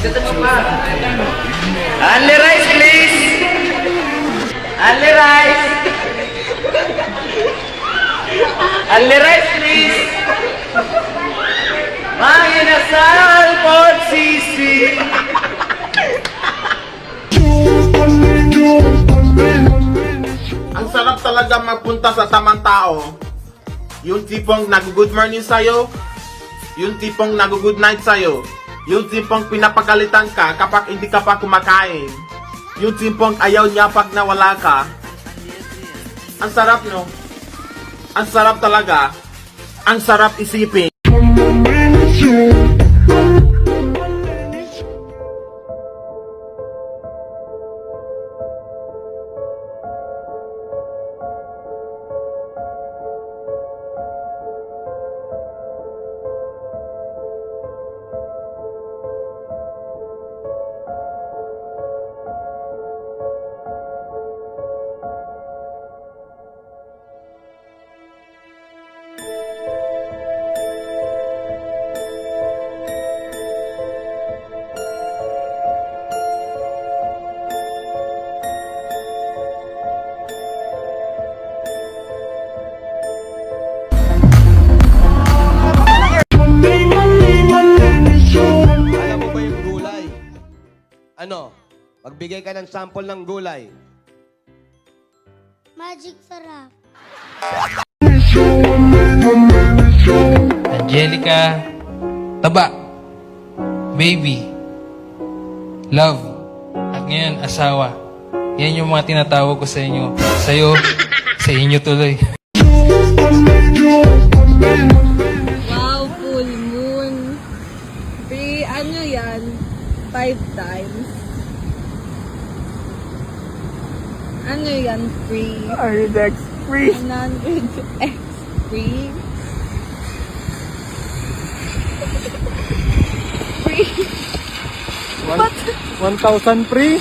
Only rice, please. Only rice. Only rice, please. Manginasal por sisi. Ang sarap talaga magpunta sa tamang tao. Yung tipong nag-good morning sa'yo, yung tipong nag-good night sa'yo, yung tipong pinapagalitan ka kapag hindi ka pa kumakain, yung tipong ayaw niya pag nawala ka. Ang sarap, no? Ang sarap talaga. Ang sarap isipin. Alam mo ba yung gulay? Ano? Magbigay ka ng sample ng gulay. Magic sarap. Angelica, taba, baby, love, at ngayon asawa. Yan yung mga tinatawag ko sa inyo. Sa'yo, sa inyo tuloy. Wow, full moon. Ano yan? 5 times. Ano yan? Free? 100x free. 100x free? Free? 1,000 free.